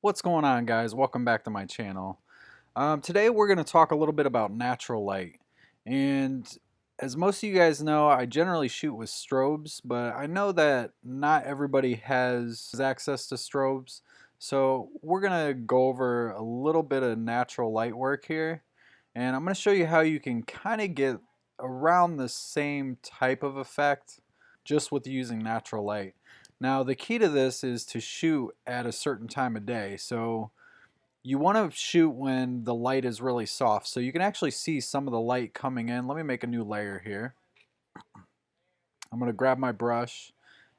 What's going on, guys? Welcome back to my channel. Today we're going to talk a little bit about natural light. And as most of you guys know, I generally shoot with strobes, but I know that not everybody has access to strobes. So we're going to go over a little bit of natural light work here. And I'm going to show you how you can kind of get around the same type of effect just with using natural light. Now, the key to this is to shoot at a certain time of day. So you want to shoot when the light is really soft. So you can actually see some of the light coming in. Let me make a new layer here. I'm going to grab my brush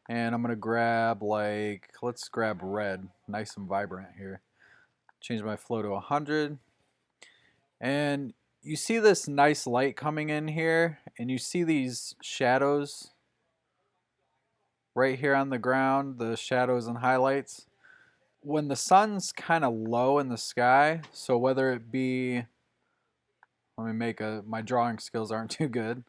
and I'm going to grab let's grab red, nice and vibrant here. Change my flow to 100. And you see this nice light coming in here and you see these shadows right here on the ground, the shadows and highlights. When the sun's kind of low in the sky, so whether it be, let me make my drawing skills aren't too good.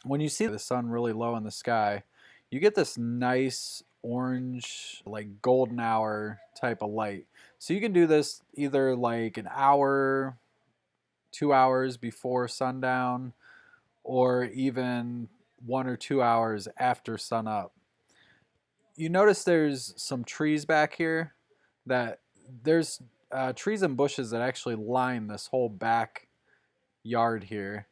When you see the sun really low in the sky, you get this nice orange, like golden hour type of light. So you can do this either like an hour, 2 hours before sundown, or even 1 or 2 hours after sunup. You notice there's some trees back here that there's trees and bushes that actually line this whole back yard here.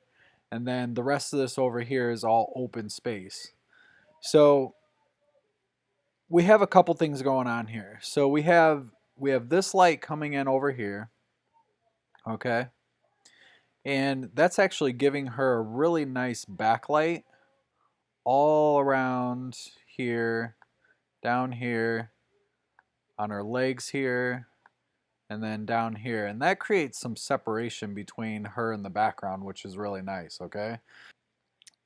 And then the rest of this over here is all open space. So we have a couple things going on here. So we have this light coming in over here, okay? And that's actually giving her a really nice backlight all around here, down here, on her legs here, and then down here. And that creates some separation between her and the background, which is really nice, okay?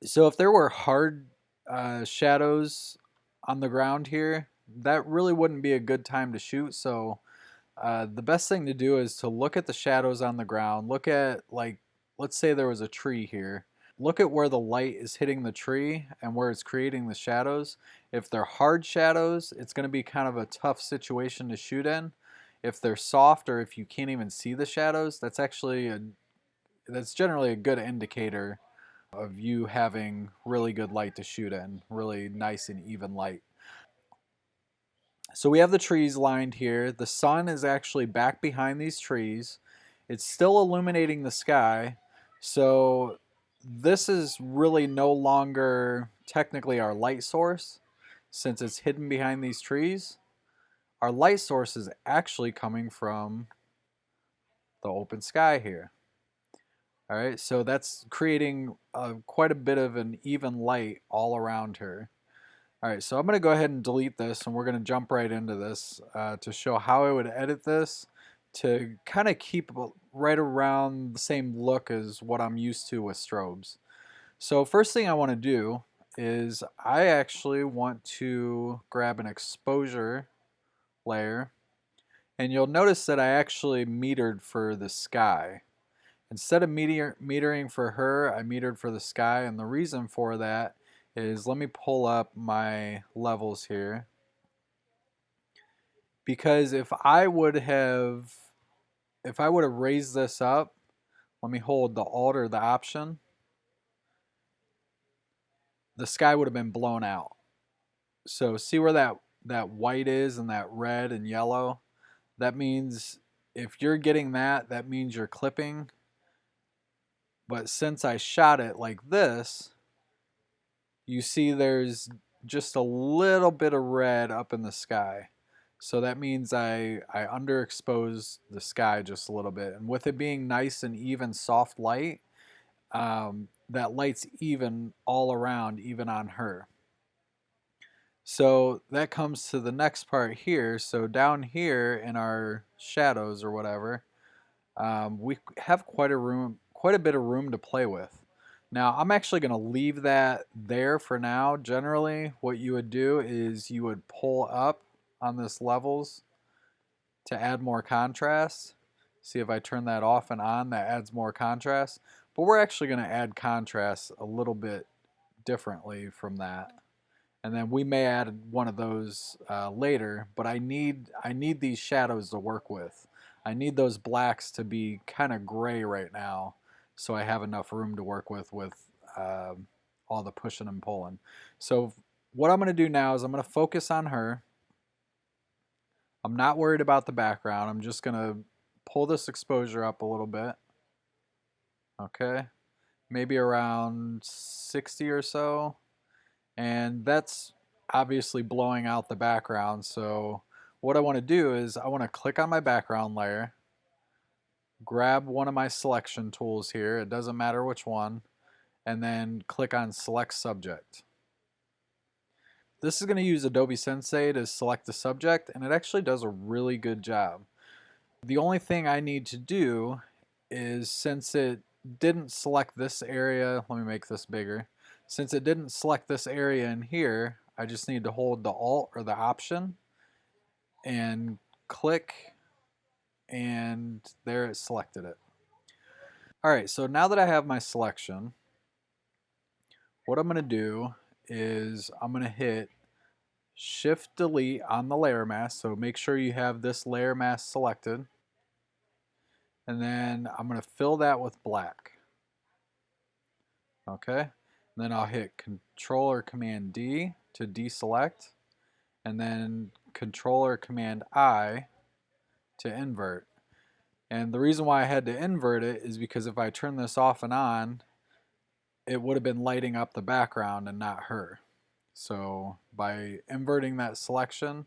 So if there were hard shadows on the ground here, that really wouldn't be a good time to shoot. So the best thing to do is to look at the shadows on the ground. Look at, like, let's say there was a tree here. Look at where the light is hitting the tree and where it's creating the shadows. If they're hard shadows, it's going to be kind of a tough situation to shoot in. If they're soft or if you can't even see the shadows, that's generally a good indicator of you having really good light to shoot in, really nice and even light. So we have the trees lined here. The sun is actually back behind these trees. It's still illuminating the sky. So this is really no longer technically our light source since it's hidden behind these trees. Our light source is actually coming from the open sky here. All right, so that's creating quite a bit of an even light all around her. All right, so I'm going to go ahead and delete this, and we're going to jump right into this to show how I would edit this to kind of keep right around the same look as what I'm used to with strobes. So first thing I want to do is I actually want to grab an exposure layer, and you'll notice that I actually metered for the sky. Instead of metering for her, I metered for the sky, and the reason for that is, let me pull up my levels here. Because if I would have raised this up, let me hold the Alt or the Option, the sky would have been blown out. So see where that white is and that red and yellow? That means if you're getting that, that means you're clipping. But since I shot it like this, you see there's just a little bit of red up in the sky. So that means I underexposed the sky just a little bit. And with it being nice and even soft light, that light's even all around, even on her. So that comes to the next part here. So down here in our shadows or whatever, we have quite a bit of room to play with. Now I'm actually going to leave that there for now. Generally, what you would do is you would pull up on this levels to add more contrast. See, if I turn that off and on, that adds more contrast. But we're actually going to add contrast a little bit differently from that. and then we may add one of those later, but I need these shadows to work with. I need those blacks to be kind of gray right now, so I have enough room to work with all the pushing and pulling. So what I'm going to do now is I'm going to focus on her. I'm not worried about the background. I'm just going to pull this exposure up a little bit. Okay, maybe around 60 or so. And that's obviously blowing out the background. So what I want to do is I want to click on my background layer, grab one of my selection tools here, it doesn't matter which one, and then click on select subject. This is going to use Adobe Sensei to select the subject, and it actually does a really good job. The only thing I need to do is, since it didn't select this area, let me make this bigger. Since it didn't select this area in here, I just need to hold the Alt or the Option and click, and there it selected it. Alright, so now that I have my selection, what I'm going to do is I'm going to hit Shift Delete on the layer mask, so make sure you have this layer mask selected, and then I'm going to fill that with black. Okay, and then I'll hit Control or Command D to deselect, and then Control or Command I to invert. And the reason why I had to invert it is because if I turn this off and on, it would have been lighting up the background and not her. So by inverting that selection,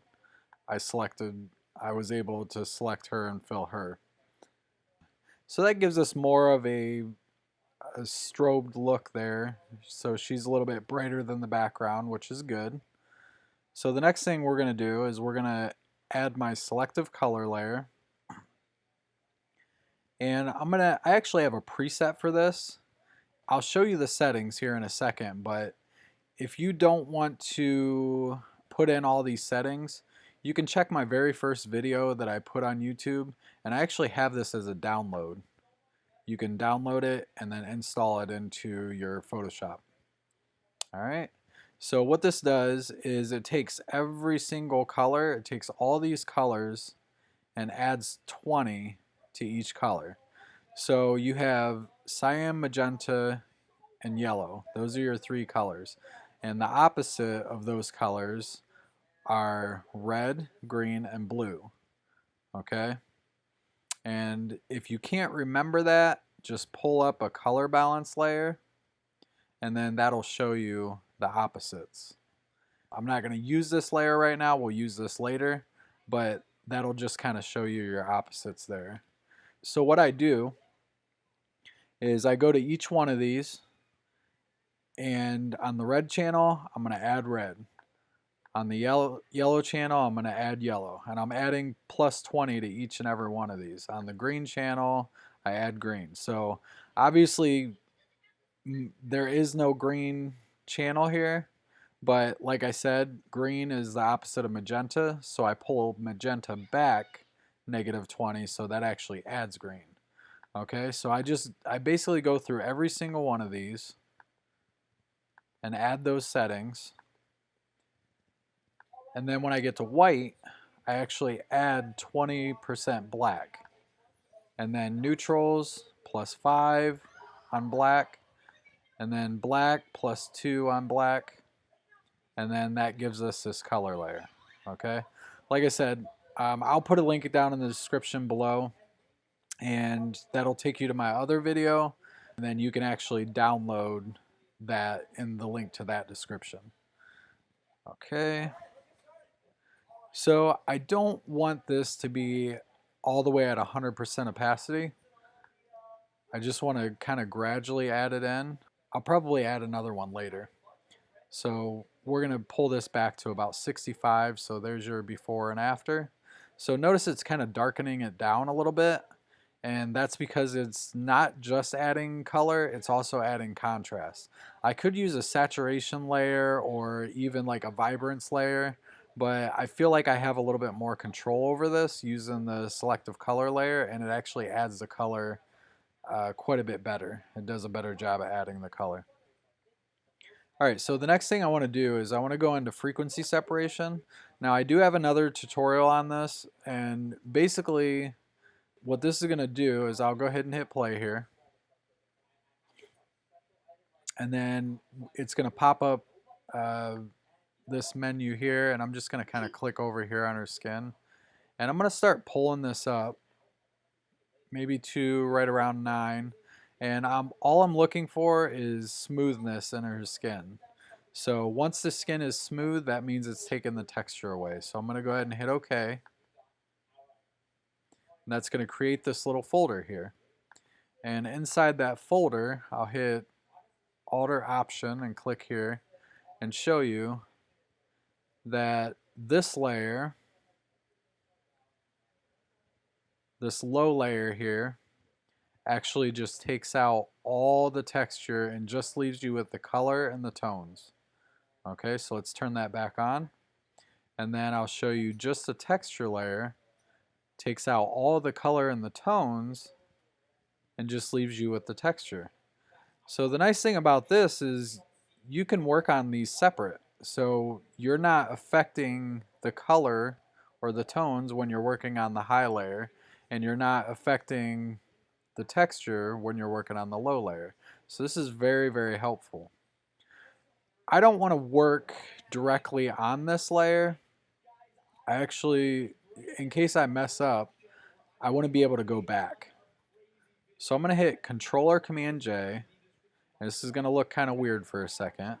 I was able to select her and fill her. So that gives us more of a strobed look there. So she's a little bit brighter than the background, which is good. So the next thing we're going to do is we're going to add my selective color layer. And I actually have a preset for this. I'll show you the settings here in a second, but if you don't want to put in all these settings, you can check my very first video that I put on YouTube, and I actually have this as a download. You can download it and then install it into your Photoshop. Alright, so what this does is it takes every single color, it takes all these colors and adds 20 to each color. So you have cyan, magenta, and yellow. Those are your three colors. And the opposite of those colors are red, green, and blue. Okay? And if you can't remember that, just pull up a color balance layer, and then that'll show you the opposites. I'm not going to use this layer right now, we'll use this later, but that'll just kind of show you your opposites there. So what I do is I go to each one of these, and on the red channel, I'm going to add red. On the yellow channel, I'm going to add yellow. And I'm adding plus 20 to each and every one of these. On the green channel, I add green. So obviously, there is no green channel here. But like I said, green is the opposite of magenta. So I pull magenta back negative 20, so that actually adds green. Okay, so I basically go through every single one of these and add those settings. And then when I get to white, I actually add 20% black. And then neutrals plus 5 on black. And then black plus 2 on black. And then that gives us this color layer. Okay? Like I said, I'll put a link down in the description below. And that'll take you to my other video. And then you can actually download that in the link to that description. Okay. So I don't want this to be all the way at 100% opacity. I just want to kind of gradually add it in. I'll probably add another one later. So we're going to pull this back to about 65. So there's your before and after. So notice it's kind of darkening it down a little bit. And that's because it's not just adding color, it's also adding contrast. I could use a saturation layer or even like a vibrance layer, but I feel like I have a little bit more control over this using the selective color layer, and it actually adds the color quite a bit better. It does a better job at adding the color. All right, so the next thing I want to do is I want to go into frequency separation. Now I do have another tutorial on this, and basically what this is going to do is I'll go ahead and hit play here. And then it's going to pop up this menu here, and I'm just going to kind of click over here on her skin. And I'm going to start pulling this up, maybe to right around 9. And all I'm looking for is smoothness in her skin. So once the skin is smooth, that means it's taken the texture away. So I'm going to go ahead and hit OK. And that's going to create this little folder here. And inside that folder, I'll hit Alt Option and click here and show you that this layer, this low layer here, actually just takes out all the texture and just leaves you with the color and the tones. Okay, so let's turn that back on. And then I'll show you just the texture layer, takes out all the color and the tones, and just leaves you with the texture. So the nice thing about this is you can work on these separate. So you're not affecting the color or the tones when you're working on the high layer, and you're not affecting the texture when you're working on the low layer. So this is very, very helpful. I don't want to work directly on this layer. I actually, in case I mess up, I want to be able to go back. So I'm going to hit Control or Command J. And this is going to look kind of weird for a second.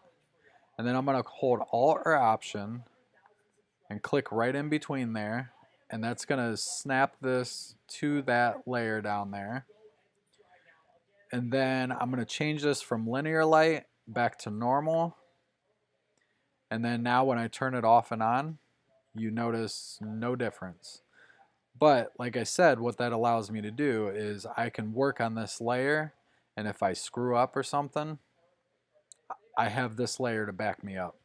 And then I'm going to hold Alt or Option and click right in between there. And that's going to snap this to that layer down there. And then I'm going to change this from linear light back to normal. And then now when I turn it off and on, you notice no difference. But like I said, what that allows me to do is I can work on this layer, and if I screw up or something, I have this layer to back me up.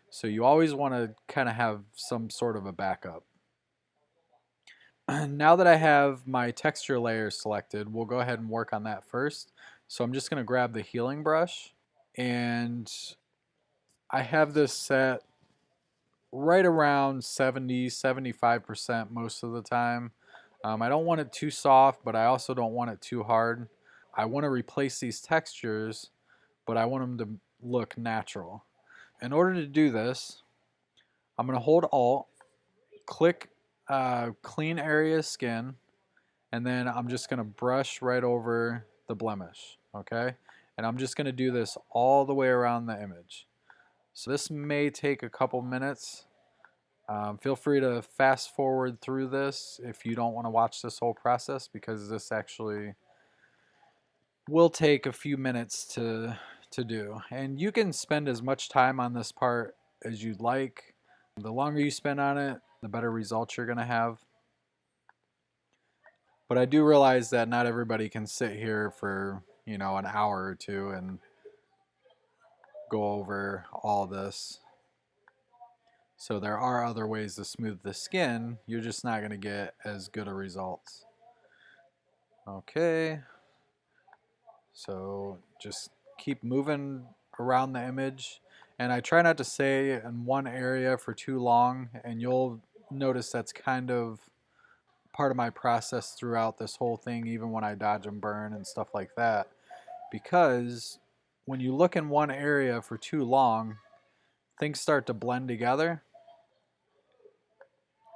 So you always want to kind of have some sort of a backup. Now that I have my texture layer selected, we'll go ahead and work on that first. So I'm just going to grab the healing brush, and I have this set right around 70–75% most of the time. I don't want it too soft, but I also don't want it too hard. I want to replace these textures, but I want them to look natural. In order to do this, I'm going to hold Alt, click Clean Area Skin, and then I'm just going to brush right over the blemish, okay? And I'm just going to do this all the way around the image. So this may take a couple minutes. Feel free to fast forward through this if you don't want to watch this whole process, because this actually will take a few minutes to do. And you can spend as much time on this part as you'd like. The longer you spend on it, the better results you're going to have. But I do realize that not everybody can sit here for, you know, an hour or two and go over all this. So there are other ways to smooth the skin. You're just not going to get as good of results. Okay. So just keep moving around the image. And I try not to stay in one area for too long. And you'll notice that's kind of part of my process throughout this whole thing, even when I dodge and burn and stuff like that. Because when you look in one area for too long, things start to blend together.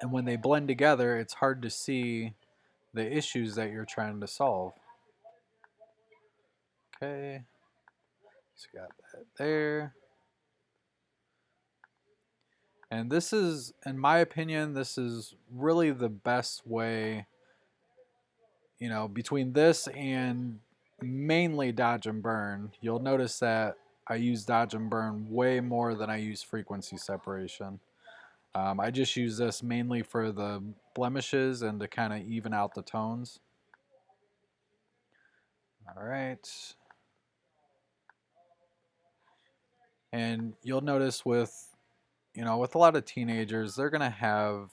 And when they blend together, it's hard to see the issues that you're trying to solve. Okay, so got that there. And this is, in my opinion, this is really the best way, you know, between this and mainly dodge and burn. You'll notice that I use dodge and burn way more than I use frequency separation. I just use this mainly for the blemishes and to kind of even out the tones. All right. And you'll notice with, you know, with a lot of teenagers, they're going to have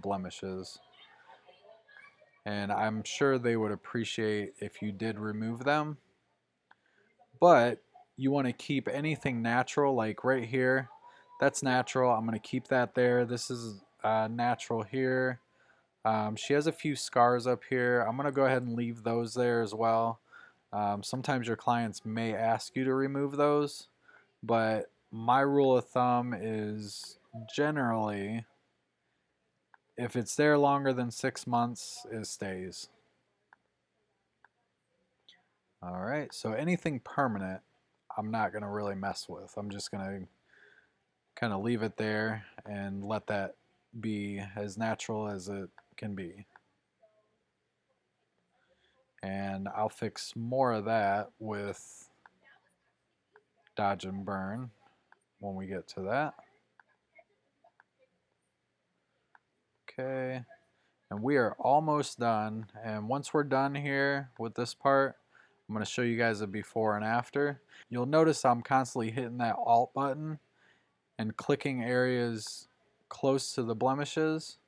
blemishes. And I'm sure they would appreciate if you did remove them. But you want to keep anything natural, like right here. That's natural. I'm going to keep that there. This is natural here. She has a few scars up here. I'm going to go ahead and leave those there as well. Sometimes your clients may ask you to remove those, but my rule of thumb is generally if it's there longer than 6 months, it stays. All right, so anything permanent, I'm not going to really mess with. I'm just going to kind of leave it there and let that be as natural as it can be. And I'll fix more of that with dodge and burn when we get to that. Okay, and we are almost done. And once we're done here with this part, I'm going to show you guys a before and after. You'll notice I'm constantly hitting that Alt button and clicking areas close to the blemishes.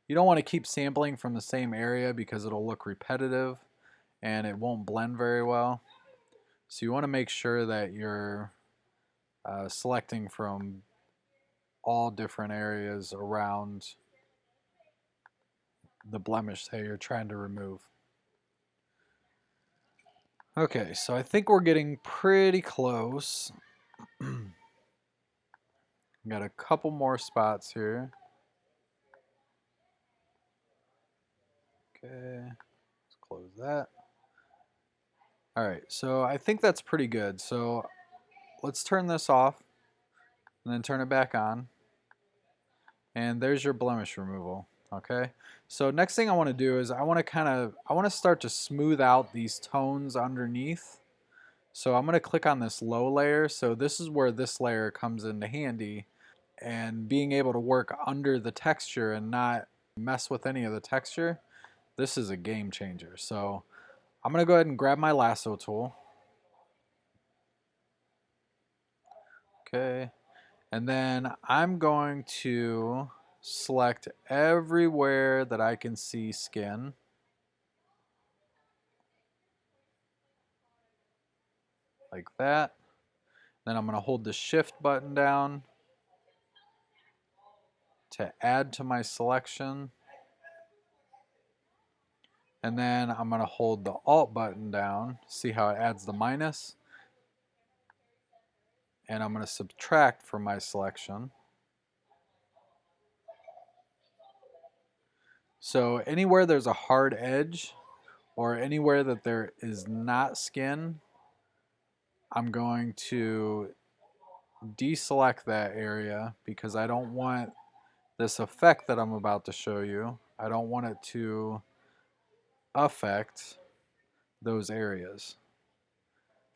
You don't want to keep sampling from the same area because it'll look repetitive and it won't blend very well. So you want to make sure that you're selecting from all different areas around the blemish that you're trying to remove. Okay, so I think we're getting pretty close. Got a couple more spots here. Okay, let's close that. All right, so I think that's pretty good. So let's turn this off and then turn it back on. And there's your blemish removal. Okay, so next thing I want to do is I want to start to smooth out these tones underneath. So I'm going to click on this low layer. So this is where this layer comes into handy, and being able to work under the texture and not mess with any of the texture. This is a game changer. So I'm going to go ahead and grab my lasso tool. Okay. And then I'm going to select everywhere that I can see skin. Like that. Then I'm going to hold the shift button down to add to my selection. And then I'm going to hold the Alt button down. See how it adds the minus? And I'm going to subtract from my selection. So anywhere there's a hard edge or anywhere that there is not skin, I'm going to deselect that area because I don't want this effect that I'm about to show you. I don't want it to affect those areas.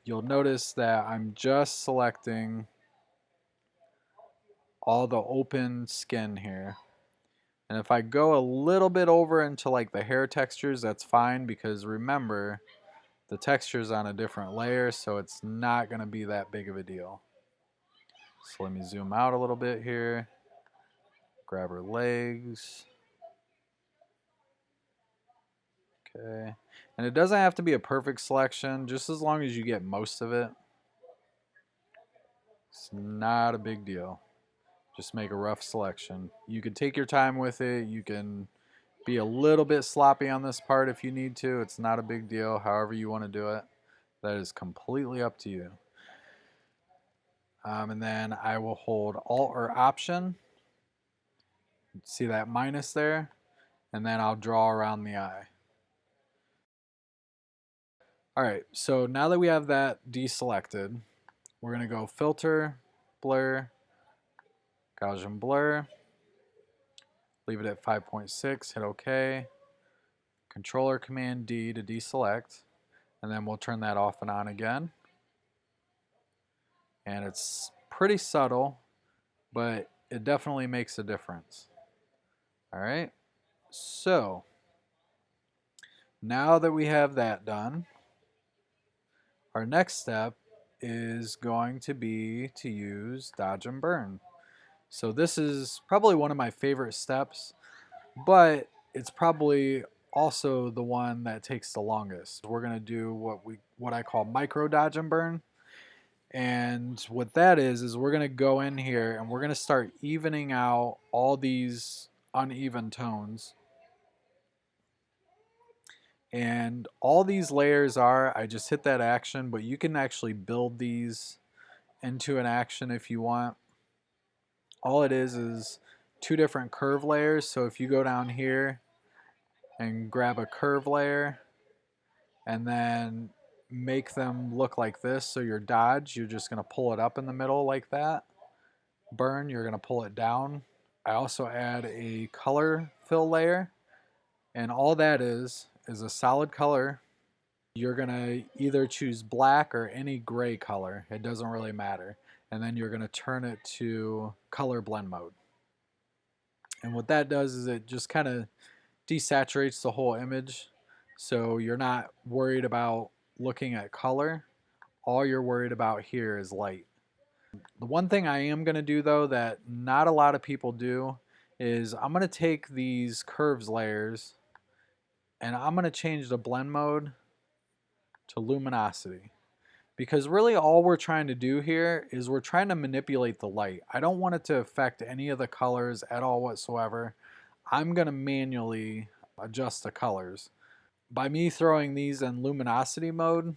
You'll notice that I'm just selecting all the open skin here. And if I go a little bit over into like the hair textures, that's fine because remember, the texture's on a different layer, so it's not going to be that big of a deal. So let me zoom out a little bit here. Grab her legs. Okay. And it doesn't have to be a perfect selection, just as long as you get most of it. It's not a big deal. Just make a rough selection. You can take your time with it. You can be a little bit sloppy on this part if you need to. It's not a big deal. However you want to do it, that is completely up to you. And then I will hold Alt or Option. See that minus there? And then I'll draw around the eye. Alright, so now that we have that deselected, we're going to go Filter, Blur, Gaussian Blur, leave it at 5.6, hit OK, Controller Command D to deselect, and then we'll turn that off and on again. And it's pretty subtle, but it definitely makes a difference. Alright, so now that we have that done, our next step is going to be to use dodge and burn. So this is probably one of my favorite steps, but it's probably also the one that takes the longest. We're gonna do what I call micro dodge and burn. And what that is we're gonna go in here and we're gonna start evening out all these uneven tones. And all these layers are, I just hit that action, but you can actually build these into an action if you want. All it is two different curve layers. So if you go down here and grab a curve layer and then make them look like this, so your dodge, you're just gonna pull it up in the middle like that. Burn, you're gonna pull it down. I also add a color fill layer, and all that is a solid color. You're gonna either choose black or any gray color, it doesn't really matter, and then you're gonna turn it to color blend mode. And what that does is it just kind of desaturates the whole image, so you're not worried about looking at color. All you're worried about here is light. The one thing I am going to do though that not a lot of people do is I'm going to take these curves layers and I'm going to change the blend mode to luminosity. Because really all we're trying to do here is we're trying to manipulate the light. I don't want it to affect any of the colors at all whatsoever. I'm going to manually adjust the colors. By me throwing these in luminosity mode,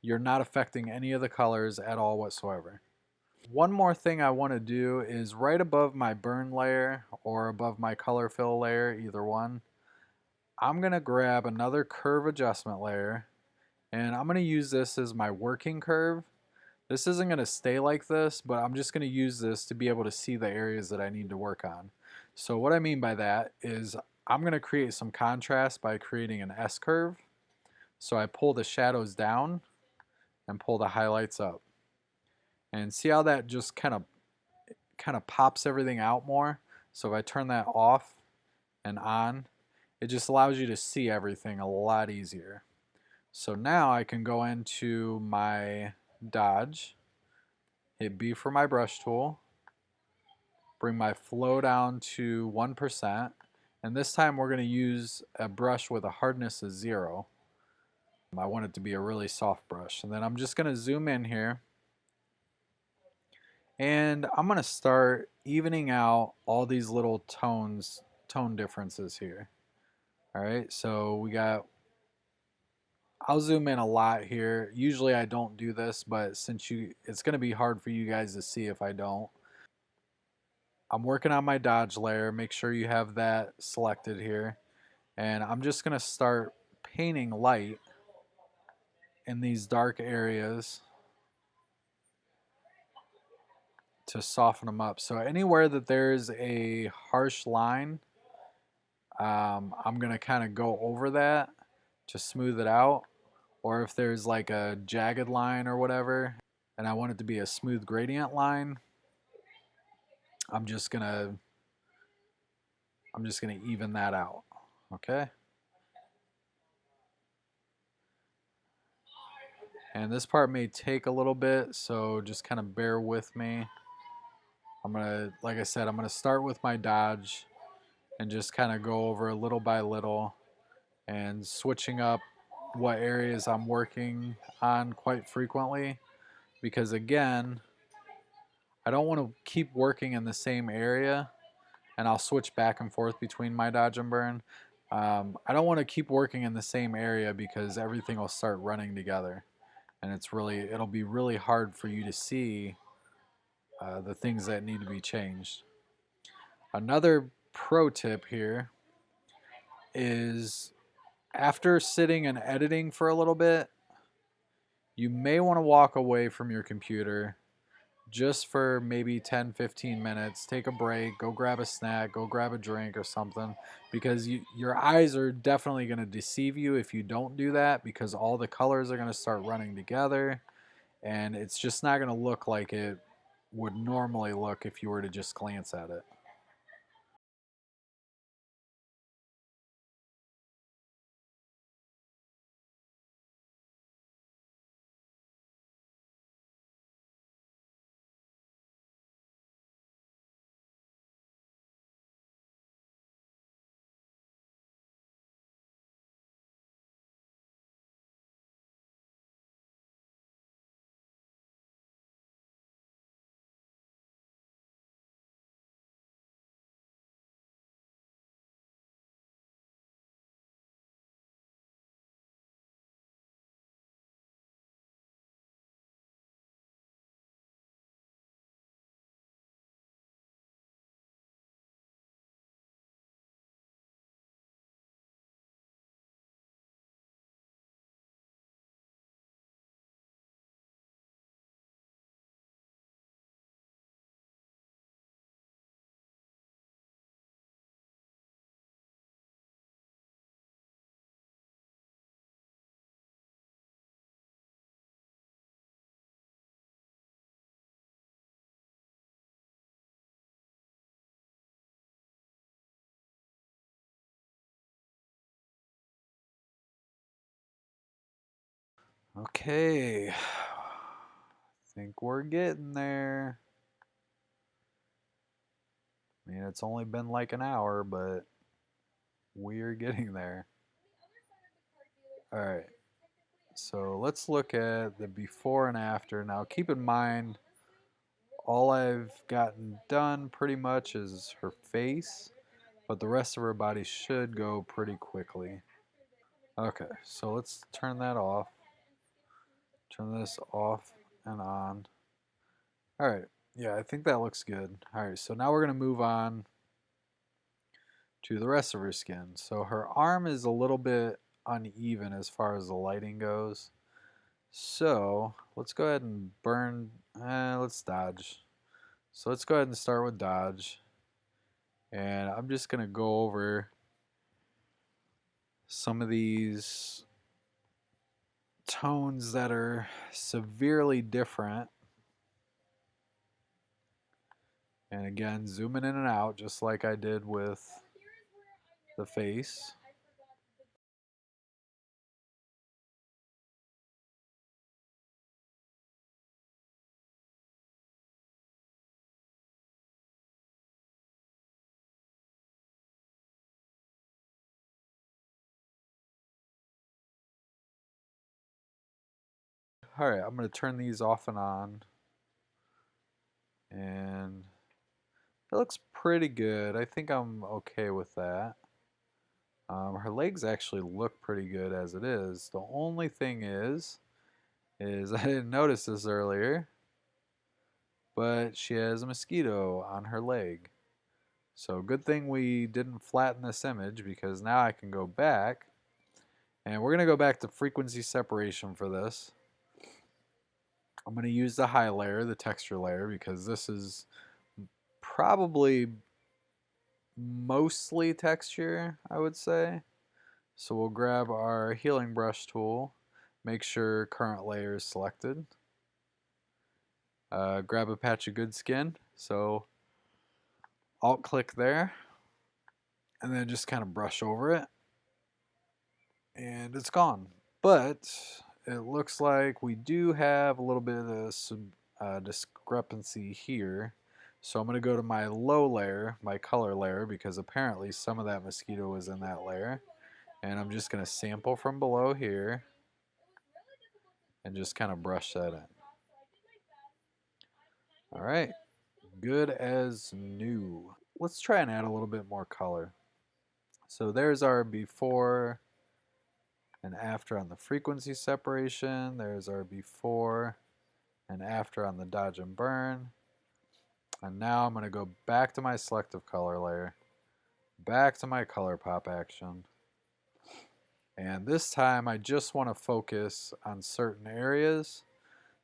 you're not affecting any of the colors at all whatsoever. One more thing I want to do is right above my burn layer or above my color fill layer, either one, I'm going to grab another curve adjustment layer and I'm going to use this as my working curve. This isn't going to stay like this, but I'm just going to use this to be able to see the areas that I need to work on. So what I mean by that is I'm going to create some contrast by creating an S curve. So I pull the shadows down and pull the highlights up. And see how that just kind of pops everything out more. So if I turn that off and on, it just allows you to see everything a lot easier. So now I can go into my dodge, hit B for my brush tool, bring my flow down to 1%, and this time we're going to use a brush with a hardness of 0. I want it to be a really soft brush. And then I'm just going to zoom in here and I'm going to start evening out all these little tone differences here. Alright, so we got, I'll zoom in a lot here. Usually I don't do this, but since it's going to be hard for you guys to see if I don't. I'm working on my dodge layer. Make sure you have that selected here. And I'm just going to start painting light in these dark areas to soften them up. So anywhere that there's a harsh line, I'm going to kind of go over that to smooth it out. Or if there's like a jagged line or whatever, and I want it to be a smooth gradient line, I'm just gonna even that out. Okay. And this part may take a little bit, so just kind of bear with me. I'm gonna, like I said, I'm gonna start with my dodge and just kind of go over little by little and switching up what areas I'm working on quite frequently, because again, I don't want to keep working in the same area, and I'll switch back and forth between my dodge and burn. I don't want to keep working in the same area because everything will start running together, and it'll be really hard for you to see the things that need to be changed. Another pro tip here is after sitting and editing for a little bit, you may want to walk away from your computer just for maybe 10-15 minutes. Take a break, go grab a snack, go grab a drink or something, because your eyes are definitely going to deceive you if you don't do that, because all the colors are going to start running together and it's just not going to look like it would normally look if you were to just glance at it. Okay, think we're getting there. I mean, it's only been like an hour, but we're getting there. All right, so let's look at the before and after. Now, keep in mind, all I've gotten done pretty much is her face, but the rest of her body should go pretty quickly. Okay, so let's turn that off. Turn this off and on. All right, yeah, I think that looks good. All right, so now we're going to move on to the rest of her skin. So her arm is a little bit uneven as far as the lighting goes. So let's go ahead and burn, let's dodge. So let's go ahead and start with dodge. And I'm just going to go over some of these tones that are severely different. And again, zooming in and out just like I did with the face. Alright, I'm going to turn these off and on. And it looks pretty good. I think I'm okay with that. Her legs actually look pretty good as it is. The only thing is I didn't notice this earlier, but she has a mosquito on her leg. So good thing we didn't flatten this image, because now I can go back, and we're going to go back to frequency separation for this. I'm going to use the high layer, the texture layer, because this is probably mostly texture, I would say. So we'll grab our healing brush tool, make sure current layer is selected. Grab a patch of good skin, so alt click there, and then just kind of brush over it, and it's gone. But it looks like we do have a little bit of discrepancy here. So I'm going to go to my low layer, my color layer, because apparently some of that mosquito was in that layer. And I'm just going to sample from below here and just kind of brush that in. All right, good as new. Let's try and add a little bit more color. So there's our before and after on the frequency separation. There's our before and after on the dodge and burn. And now I'm going to go back to my selective color layer, back to my color pop action. And this time I just want to focus on certain areas.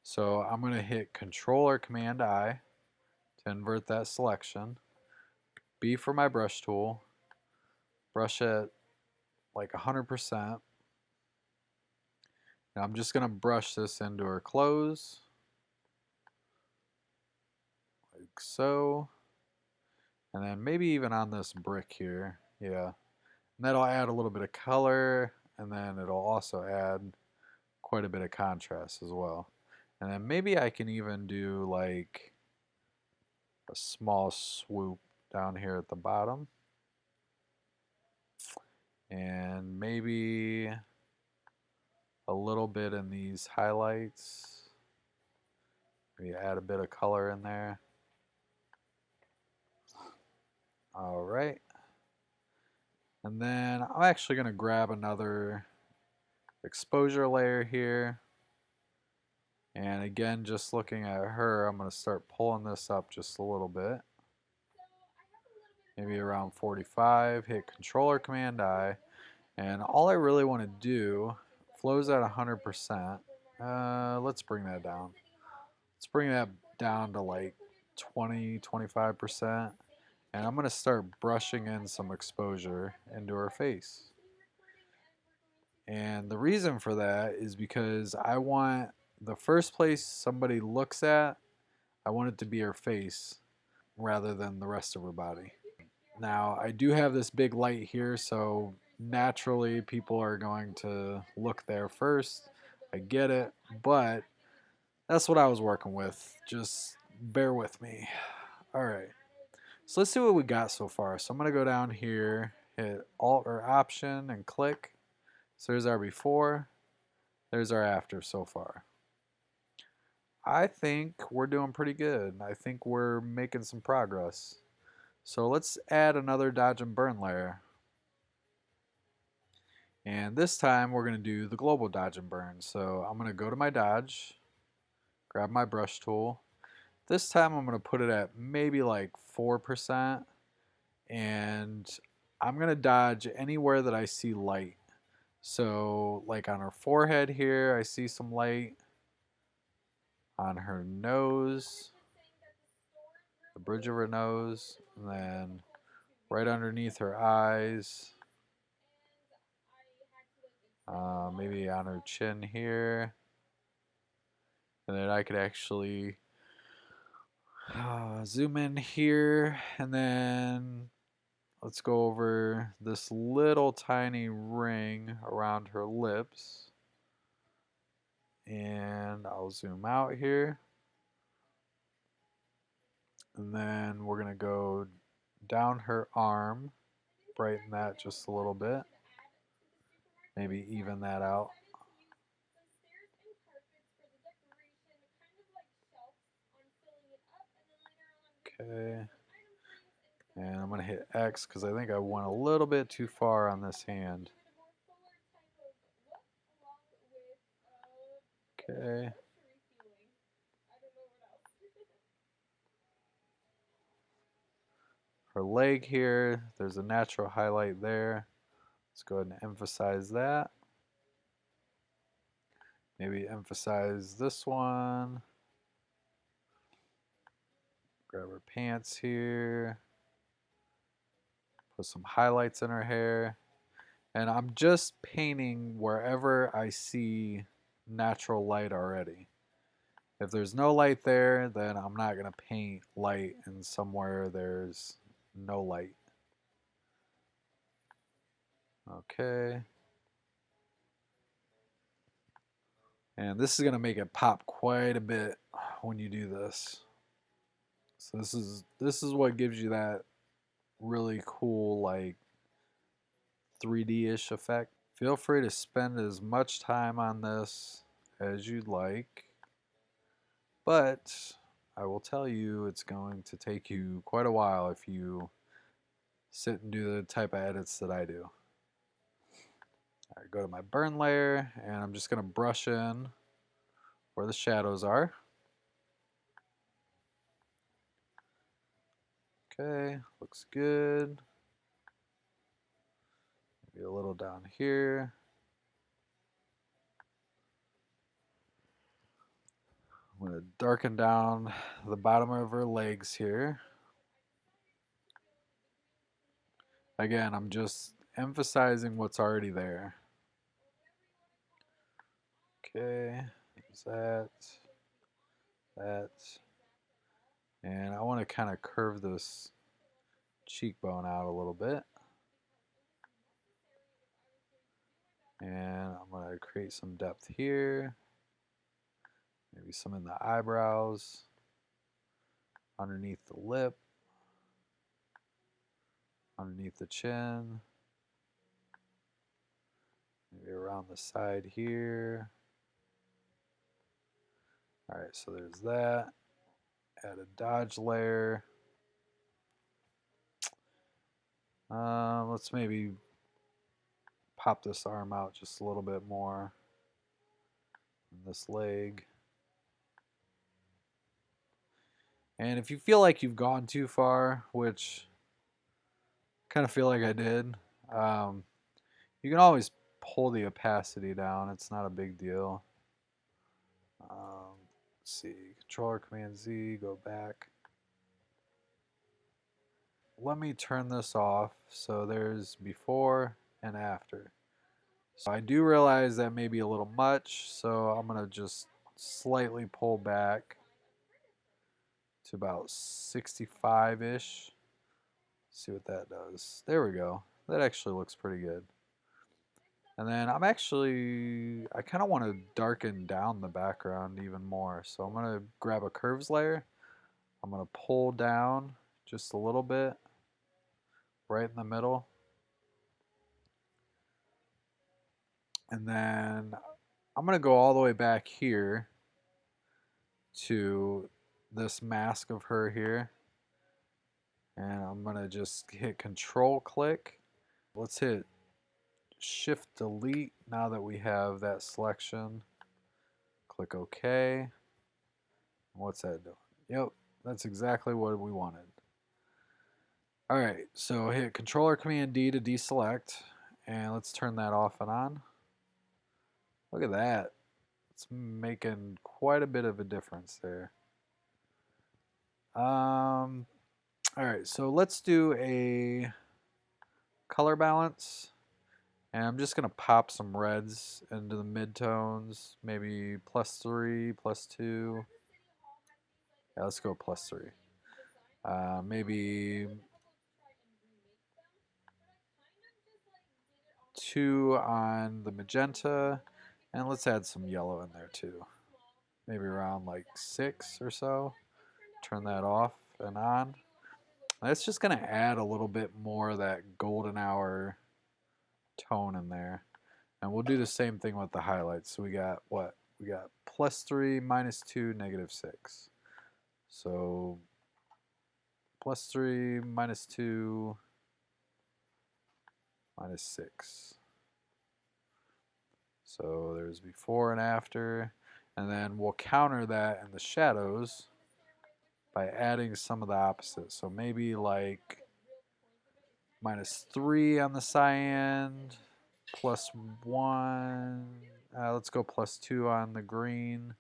So I'm going to hit Control or Command I to invert that selection. B for my brush tool. Brush it like 100%. Now I'm just going to brush this into her clothes. Like so. And then maybe even on this brick here. Yeah. And that'll add a little bit of color, and then it'll also add quite a bit of contrast as well. And then maybe I can even do like a small swoop down here at the bottom. And maybe a little bit in these highlights. Maybe add a bit of color in there. All right. And then I'm actually going to grab another exposure layer here. And again, just looking at her, I'm going to start pulling this up just a little bit. Maybe around 45, hit Control or Command I. And all I really want to do, flows at 100%. Let's bring that down. Let's bring that down to like 20, 25%. And I'm going to start brushing in some exposure into her face. And the reason for that is because I want the first place somebody looks at, I want it to be her face rather than the rest of her body. Now, I do have this big light here, so naturally people are going to look there first. I get it, but that's what I was working with. Just bear with me. All right. So let's see what we got so far. So I'm going to go down here, hit Alt or Option, and click. So there's our before. There's our after so far. I think we're doing pretty good. I think we're making some progress. So let's add another dodge and burn layer. And this time we're going to do the global dodge and burn. So I'm going to go to my dodge, grab my brush tool. This time I'm going to put it at maybe like 4%. And I'm going to dodge anywhere that I see light. So like on her forehead here, I see some light. On her nose, the bridge of her nose, and then right underneath her eyes, maybe on her chin here. And then I could actually zoom in here, and then let's go over this little tiny ring around her lips. And I'll zoom out here. And then we're going to go down her arm, brighten that just a little bit. Maybe even that out. Okay. And I'm going to hit X because I think I went a little bit too far on this hand. Okay. Her leg here, there's a natural highlight there. Let's go ahead and emphasize that. Maybe emphasize this one. Grab her pants here. Put some highlights in her hair. And I'm just painting wherever I see natural light already. If there's no light there, then I'm not going to paint light in somewhere there's no light. Okay. And this is going to make it pop quite a bit when you do this. So this is what gives you that really cool like 3D-ish effect. Feel free to spend as much time on this as you'd like, but I will tell you it's going to take you quite a while if you sit and do the type of edits that I do. All right, go to my burn layer, and I'm just going to brush in where the shadows are. Okay, looks good. Maybe a little down here. I'm going to darken down the bottom of her legs here. Again, I'm just emphasizing what's already there. Okay, there's that, that. And I want to kind of curve this cheekbone out a little bit. And I'm going to create some depth here. Maybe some in the eyebrows, underneath the lip, underneath the chin, maybe around the side here. Alright, so there's that. Add a dodge layer. Let's maybe pop this arm out just a little bit more. And this leg. And if you feel like you've gone too far, which I kind of feel like I did, you can always pull the opacity down. It's not a big deal. Let's see, Control Command Z, go back. Let me turn this off. So there's before and after. So I do realize that may be a little much, so I'm going to just slightly pull back to about 65-ish. See what that does. There we go. That actually looks pretty good. And then I kind of want to darken down the background even more. So I'm going to grab a curves layer. I'm going to pull down just a little bit right in the middle. And then I'm going to go all the way back here to this mask of her here. And I'm going to just hit Control click. Let's hit Shift delete now that we have that selection. Click OK. What's that doing? Yep, that's exactly what we wanted. Alright, so hit Controller Command D to deselect, and let's turn that off and on. Look at that. It's making quite a bit of a difference there. Alright, so let's do a color balance. And I'm just going to pop some reds into the midtones, maybe +3, +2. Yeah, let's go +3. Maybe 2 on the magenta, and let's add some yellow in there too. Maybe around like 6 or so. Turn that off and on. That's just going to add a little bit more of that golden hour tone in there. And we'll do the same thing with the highlights. So we got what? We got +3, -2, -6. So +3, -2, -6. So there's before and after. And then we'll counter that in the shadows by adding some of the opposite. So maybe like -3 on the cyan, +1. Let's go +2 on the green.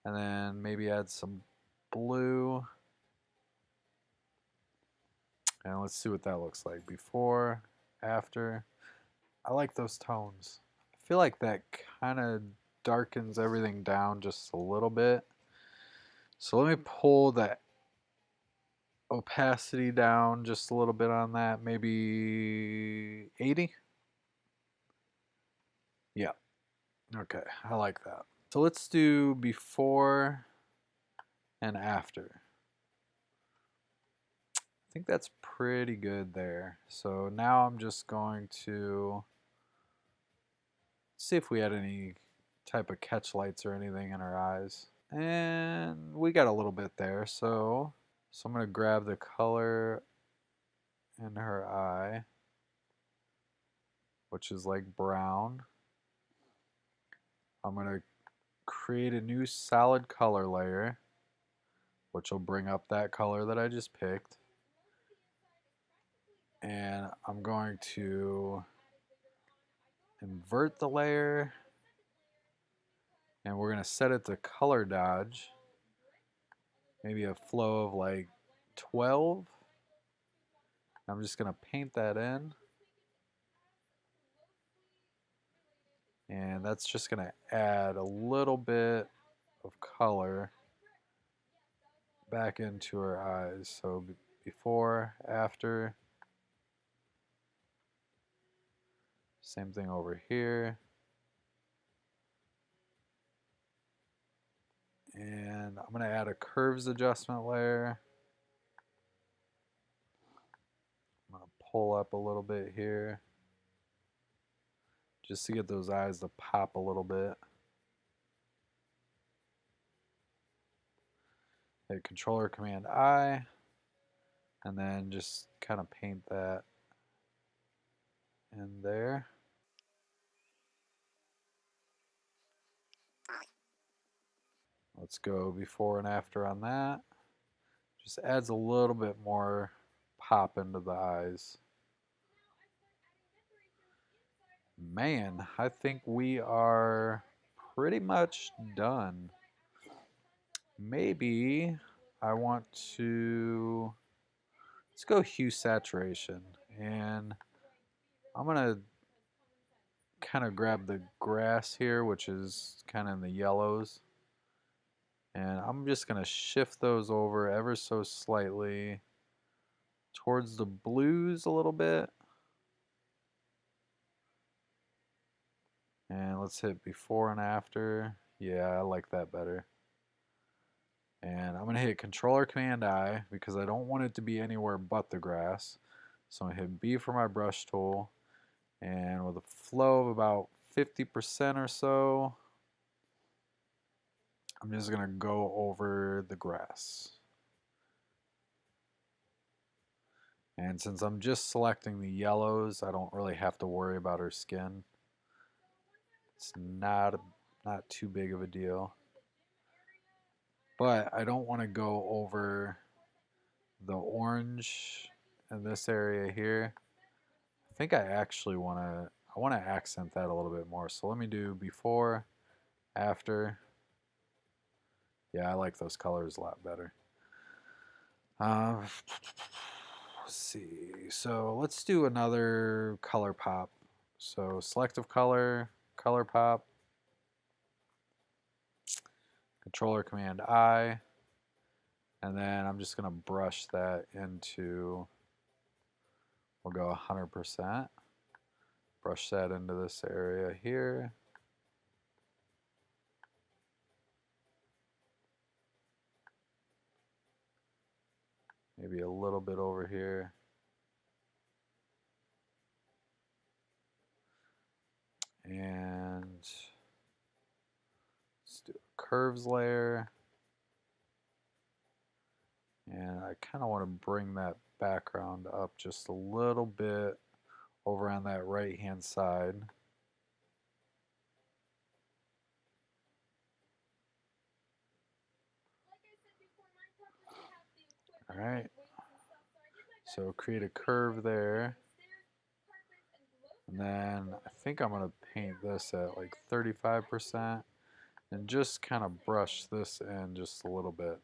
And then maybe add some blue. And let's see what that looks like. Before, after. I like those tones. I feel like that kind of darkens everything down just a little bit. So let me pull that opacity down just a little bit on that. Maybe 80? Yeah. Okay, I like that. So let's do before and after. I think that's pretty good there. So now I'm just going to see if we had any type of catch lights or anything in our eyes. And we got a little bit there. So I'm going to grab the color in her eye, which is like brown. I'm going to create a new solid color layer, which will bring up that color that I just picked. And I'm going to invert the layer, and we're going to set it to color dodge, maybe a flow of like 12. I'm just going to paint that in, and that's just going to add a little bit of color back into her eyes. So before, after, same thing over here. And I'm going to add a curves adjustment layer. I'm going to pull up a little bit here just to get those eyes to pop a little bit. Hit Controller Command I, and then just kind of paint that in there. Let's go before and after on that. Just adds a little bit more pop into the eyes. Man, I think we are pretty much done. Maybe I want to, let's go Hue Saturation, and I'm gonna kind of grab the grass here, which is kind of in the yellows, and I'm just gonna shift those over ever so slightly towards the blues a little bit. And let's hit before and after. Yeah, I like that better. And I'm going to hit Controller Command I because I don't want it to be anywhere but the grass. So I'm going to hit B for my brush tool. And with a flow of about 50% or so, I'm just going to go over the grass. And since I'm just selecting the yellows, I don't really have to worry about her skin. It's not too big of a deal. But I don't want to go over the orange in this area here. I think I actually want to accent that a little bit more. So let me do before, after. Yeah, I like those colors a lot better. Let's see. So let's do another color pop. So selective color, color pop, Controller Command I, and then I'm just going to brush that into, we'll go 100%. Brush that into this area here. Maybe a little bit over here. And let's do a curves layer. And I kind of want to bring that background up just a little bit over on that right hand side. Alright, so create a curve there. And then I think I'm going to paint this at like 35% and just kind of brush this in just a little bit.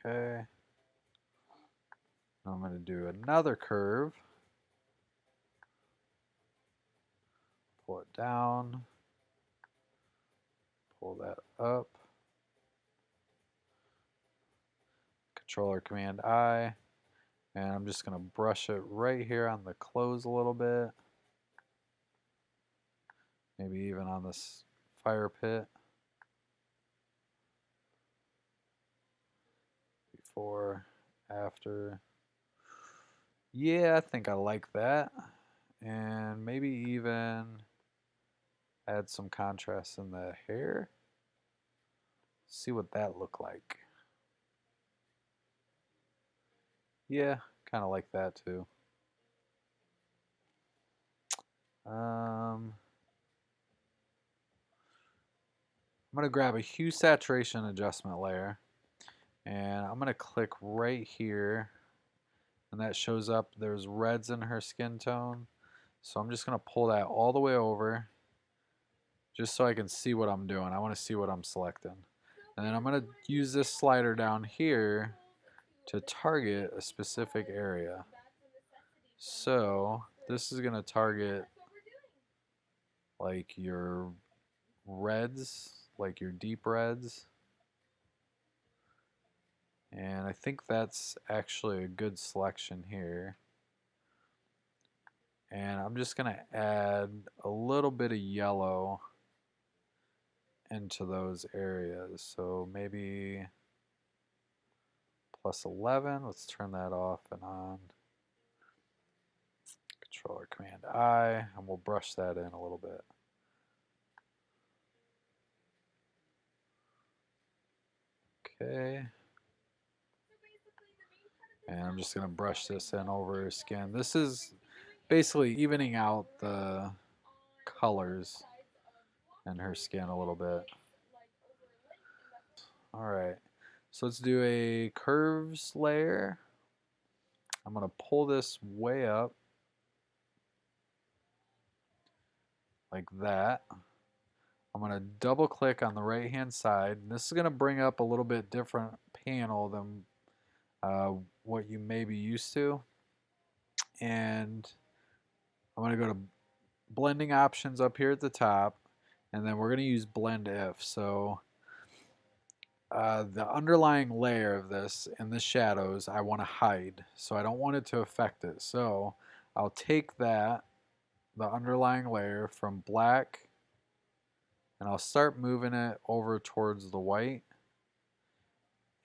Okay. I'm going to do another curve. Pull it down. Pull that up. Controller Command I. And I'm just going to brush it right here on the close a little bit. Maybe even on this fire pit. Before, after. Yeah, I think I like that. And maybe even add some contrast in the hair. See what that look like. Yeah, kind of like that too. I'm going to grab a Hue Saturation adjustment layer. And I'm going to click right here. And that shows up, there's reds in her skin tone. So I'm just going to pull that all the way over just so I can see what I'm doing. I want to see what I'm selecting. And then I'm going to use this slider down here to target a specific area. So this is going to target like your reds, like your deep reds. And I think that's actually a good selection here. And I'm just going to add a little bit of yellow into those areas. So maybe plus 11. Let's turn that off and on. Controller Command I, and we'll brush that in a little bit. Okay. And I'm just going to brush this in over her skin. This is basically evening out the colors in her skin a little bit. Alright, so let's do a curves layer. I'm going to pull this way up like that. I'm going to double click on the right hand side. This is going to bring up a little bit different panel than what you may be used to. And I'm going to go to blending options up here at the top, and then we're going to use blend if. So the underlying layer of this in the shadows I want to hide, so I don't want it to affect it. So I'll take that, the underlying layer from black, and I'll start moving it over towards the white.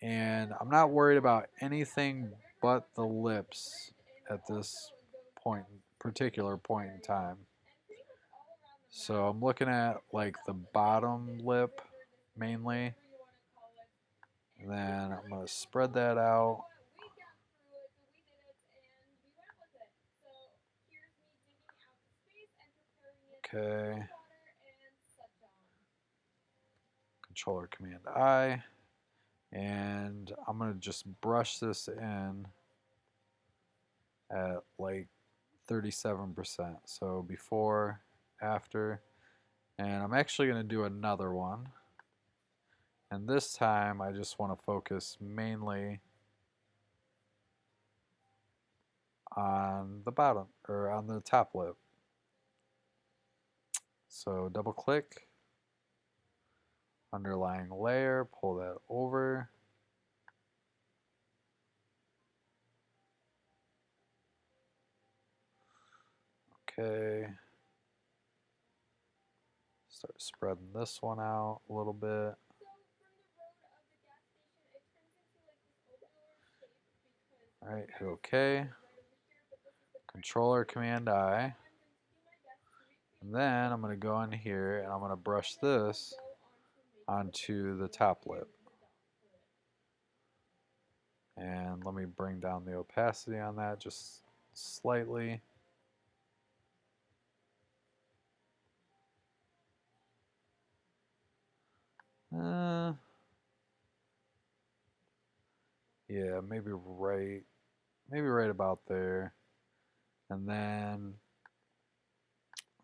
And I'm not worried about anything but the lips at this particular point in time. So I'm looking at like the bottom lip mainly. And then I'm going to spread that out. Okay. Controller Command I. And I'm going to just brush this in at like 37%. So before, after. And I'm actually going to do another one. And this time I just want to focus mainly on the bottom, or on the top lip. So double click, underlying layer, pull that over. Okay. Start spreading this one out a little bit. Alright, hit OK. Controller Command I. And then I'm going to go in here and I'm going to brush this onto the top lip. And let me bring down the opacity on that just slightly. Yeah, maybe right about there. And then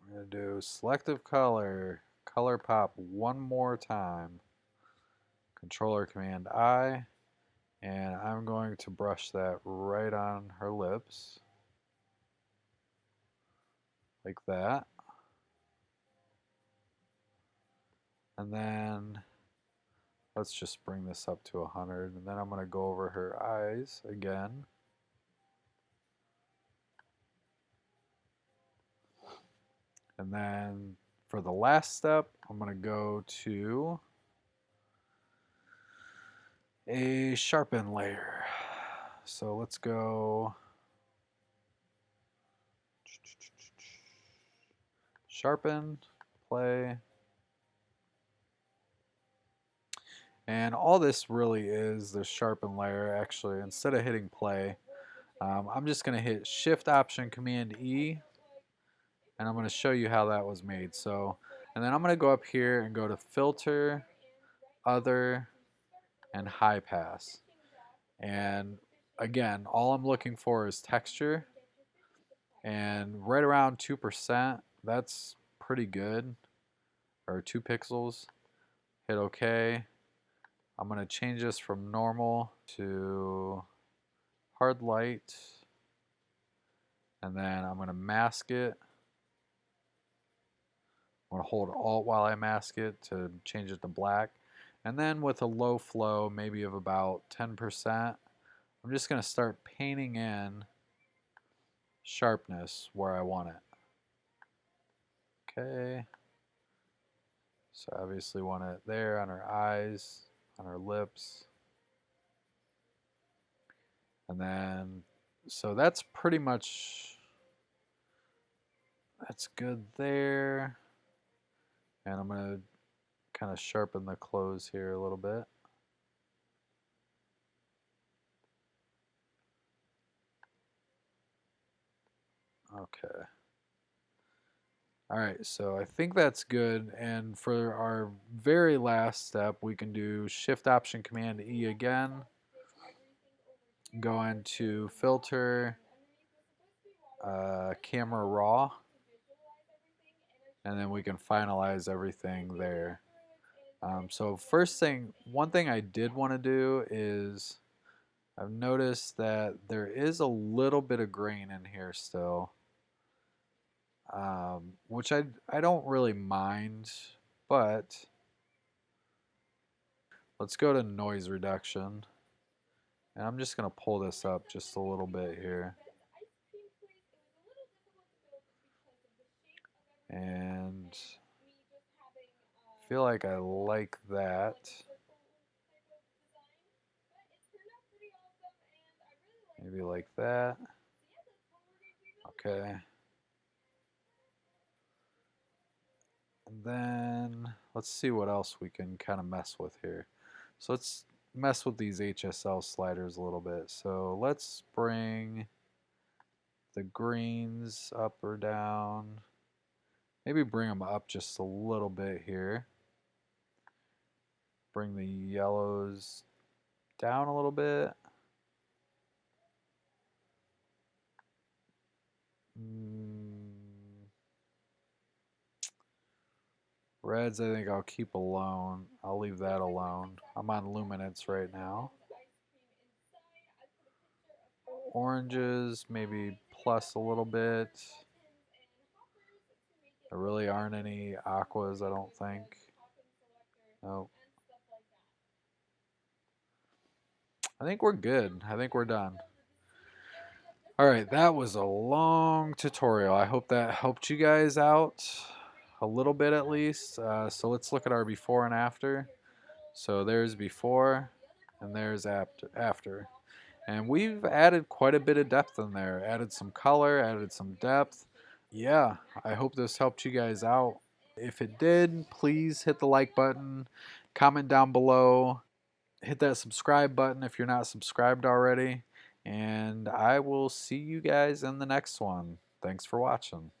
we're going to do selective color, color pop one more time. Controller Command I, and I'm going to brush that right on her lips, like that. And then let's just bring this up to 100, and then I'm going to go over her eyes again. And then for the last step, I'm going to go to a sharpen layer. So let's go sharpen, play. And all this really is the sharpen layer. Actually, instead of hitting play, I'm just going to hit Shift Option Command E, and I'm going to show you how that was made. So, and then I'm going to go up here and go to Filter, Other, and High Pass. And again, all I'm looking for is texture, and right around 2%, that's pretty good, or 2 pixels. Hit OK. I'm going to change this from normal to hard light, and then I'm going to mask it. I'm going to hold Alt while I mask it to change it to black. And then with a low flow, maybe of about 10%, I'm just going to start painting in sharpness where I want it. Okay. So I obviously want it there on her eyes, on her lips. And then, so that's pretty much, that's good there. And I'm going to kind of sharpen the close here a little bit. Okay. All right, so I think that's good. And for our very last step, we can do Shift Option Command E again. Go into Filter, Camera Raw, and then we can finalize everything there. So first thing, one thing I did want to do is I've noticed that there is a little bit of grain in here still, which I don't really mind, but Let's go to noise reduction. And I'm just going to pull this up just a little bit here. And I feel like I like that. Maybe like that. Okay. And then let's see what else we can kind of mess with here. So let's mess with these HSL sliders a little bit. So let's bring the greens up or down. Maybe bring them up just a little bit here. Bring the yellows down a little bit. Reds, I think I'll keep alone. I'll leave that alone. I'm on luminance right now. Oranges, maybe plus a little bit. There really aren't any aquas, I don't think. Nope. I think we're good. I think we're done. Alright, that was a long tutorial. I hope that helped you guys out a little bit at least. So let's look at our before and after. So there's before and there's after. And we've added quite a bit of depth in there. Added some color, added some depth. Yeah, I hope this helped you guys out. If it did, please hit the like button, comment down below, hit that subscribe button if you're not subscribed already, and I will see you guys in the next one. Thanks for watching.